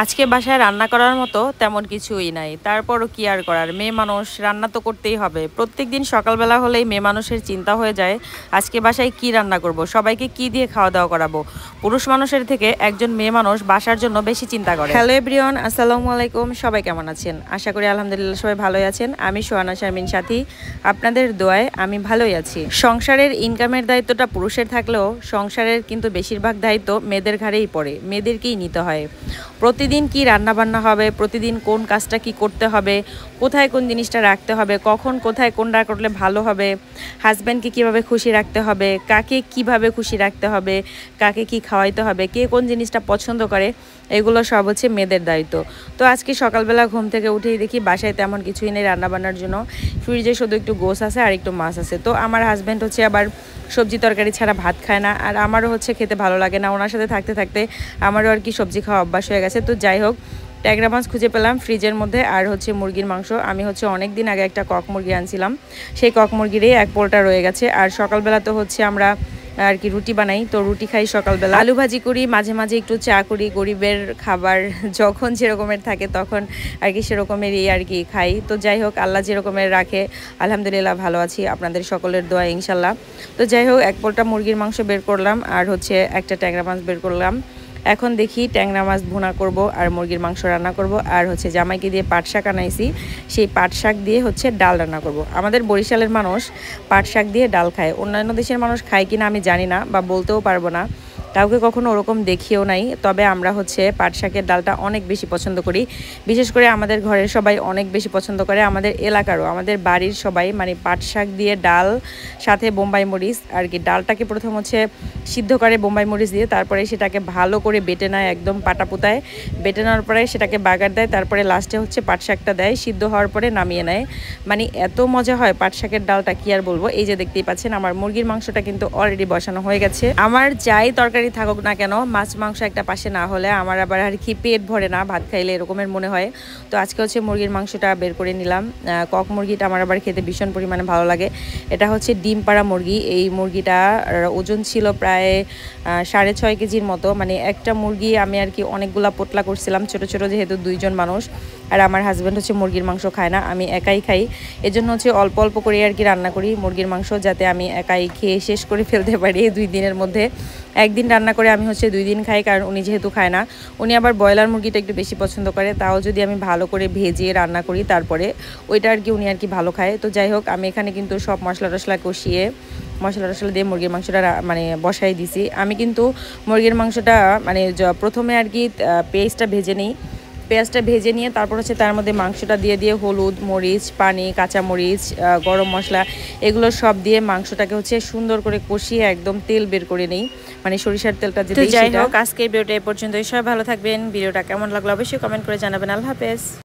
আজকে বাসায় রান্না করার মতো তেমন কিছুই নাই, তারপরও কি আর করার, মেয়ে মানুষ রান্না তো করতেই হবে। প্রত্যেকদিন সকালবেলা হলেই মেয়ে মানুষের চিন্তা হয়ে যায় আজকে বাসায় কি রান্না করব, সবাইকে কি দিয়ে খাওয়া দাওয়া করাবো। পুরুষ মানুষের থেকে একজন মেয়ে মানুষ বাসার জন্য বেশি চিন্তা করে। হ্যালো এভরিওয়ান, আসসালামু আলাইকুম। সবাই কেমন আছেন? আশা করি আলহামদুলিল্লাহ সবাই ভালোই আছেন। আমি সোহানা শারমিন সাথী, আপনাদের দোয়ায় আমি ভালোই আছি। সংসারের ইনকামের দায়িত্বটা পুরুষের থাকলেও সংসারের কিন্তু বেশিরভাগ দায়িত্ব মেয়েদের ঘাড়েই পড়ে, মেয়েদেরকেই নিতে হয়। প্রতিদিন কি রান্না বান্না হবে, প্রতিদিন কোন কাজটা কি করতে হবে, কোথায় কোন জিনিসটা রাখতে হবে, কখন কোথায় কোনটা করলে ভালো হবে, হাজব্যান্ডকে কিভাবে খুশি রাখতে হবে, কাকে কিভাবে খুশি রাখতে হবে, কাকে কি খাওয়াইতে হবে, কে কোন জিনিসটা পছন্দ করে, এগুলো সব হচ্ছে মেয়েদের দায়িত্ব। তো আজকে সকালবেলা ঘুম থেকে উঠেই দেখি বাসায় তেমন কিছুই নেই রান্নাবান্নার জন্য। ফ্রিজে শুধু একটু গোস আছে আর একটু মাছ আছে। তো আমার হাজব্যান্ড হচ্ছে আবার সবজি তরকারি ছাড়া ভাত খায় না, আর আমারও হচ্ছে খেতে ভালো লাগে না। ওনার সাথে থাকতে থাকতে আমারও আর কি সবজি খাওয়া অভ্যাস হয়ে গেছে। তো যাই হোক, ট্যাংরা মাছ খুঁজে পেলাম ফ্রিজের মধ্যে, আর হচ্ছে মুরগির মাংস। আমি হচ্ছে অনেক দিন আগে একটা কক মুরগি আনছিলাম, সেই কক মুরগিরই এক পোলটা রয়ে গেছে। আর সকালবেলা তো হচ্ছে আমরা আর কি রুটি বানাই, তো রুটি খাই সকালবেলা, আলু ভাজি করি, মাঝে মাঝে একটু চা করি। গরিবের খাবার যখন যেরকমের থাকে তখন আর কি সেরকমেরই আর কি খাই। তো যাই হোক, আল্লাহ যেরকমের রাখে আলহামদুলিল্লাহ ভালো আছি, আপনাদের সকলের দোয়া ইনশাল্লাহ। তো যাই হোক, এক পোলটা মুরগির মাংস বের করলাম, আর হচ্ছে একটা ট্যাংরা মাছ বের করলাম। এখন দেখি ট্যাংরা মাছ ভুনা করব আর মুরগির মাংস রান্না করব, আর হচ্ছে জামাইকে দিয়ে পাট শাক আনাইছি, সেই পাট শাক দিয়ে হচ্ছে ডাল রান্না করব। আমাদের বরিশালের মানুষ পাট শাক দিয়ে ডাল খায়, অন্যান্য দেশের মানুষ খায় কিনা আমি জানি না, বা বলতেও পারবো না, কাউকে কখনো ওরকম দেখিও নাই। তবে আমরা হচ্ছে পাট শাকের ডালটা অনেক বেশি পছন্দ করি, বিশেষ করে আমাদের ঘরের সবাই অনেক বেশি পছন্দ করে, আমাদের এলাকারও, আমাদের বাড়ির সবাই। মানে পাট শাক দিয়ে ডাল সাথে বোম্বাই মরিচ আর কি, ডালটাকে প্রথম হচ্ছে সিদ্ধ করে বোম্বাই মরিচ দিয়ে, তারপরে সেটাকে ভালো করে বেটে নেয়, একদম পাটাপুতায় বেটে নেওয়ার পরে সেটাকে বাগার দেয়, তারপরে লাস্টে হচ্ছে পাট শাকটা দেয়, সিদ্ধ হওয়ার পরে নামিয়ে নেয়। মানে এত মজা হয় পাট শাকের ডালটা, কি আর বলবো। এই যে দেখতেই পাচ্ছেন আমার মুরগির মাংসটা কিন্তু অলরেডি বসানো হয়ে গেছে। আমার যাই তরকারি থাকুক না কেন, মাছ মাংস একটা পাশে না হলে আমার আবার আর কি পেট ভরে না, ভাত খাইলে এরকমের মনে হয়। তো আজকে হচ্ছে মুরগির মাংসটা বের করে নিলাম। কক মুরগিটা আমার আবার খেতে ভীষণ পরিমাণে ভালো লাগে। এটা হচ্ছে ডিম পাড়া মুরগি। এই মুরগিটা ওজন ছিল প্রায় 6.5 কেজির মতো। মানে একটা মুরগি আমি আর কি অনেকগুলা পোটলা করছিলাম, ছোট ছোট, যেহেতু দুইজন মানুষ, আর আমার হাজব্যান্ড হচ্ছে মুরগির মাংস খায় না, আমি একাই খাই। এজন্য হচ্ছে অল্প অল্প করে আর কি রান্না করি মুরগির মাংস, যাতে আমি একাই খেয়ে শেষ করে ফেলতে পারি 2 দিনের মধ্যে। একদিন রান্না করে আমি হচ্ছে 2 দিন খাই, কারণ উনি যেহেতু খায় না। উনি আবার ব্রয়লার মুরগিটা একটু বেশি পছন্দ করে, তাও যদি আমি ভালো করে ভেজে রান্না করি তারপরে ওইটা আর কি উনি আর কি ভালো খায়। তো যাই হোক, আমি এখানে কিন্তু সব মশলা টশলা কষিয়ে মশলা টশলা দিয়ে মুরগির মাংসটা মানে বসাই দিছি। আমি কিন্তু মুরগির মাংসটা মানে প্রথমে আর কি পেঁয়াজটা ভেজে নিই, পেঁয়াজটা ভেজে নিয়ে তারপর হচ্ছে তার মধ্যে মাংসটা দিয়ে দিয়ে হলুদ, মরিচ, পানি, কাঁচামরিচ, গরম মশলা, এগুলো সব দিয়ে মাংসটাকে হচ্ছে সুন্দর করে কষিয়ে একদম তেল বের করে নেই, মানে সরিষার তেলটা যেটা। যাই হোক, আজকের ভিডিওটা এ পর্যন্তই। সবাই ভালো থাকবেন। ভিডিওটা কেমন লাগলো অবশ্যই কমেন্ট করে জানাবেন। আল্লাহ হাফেজ।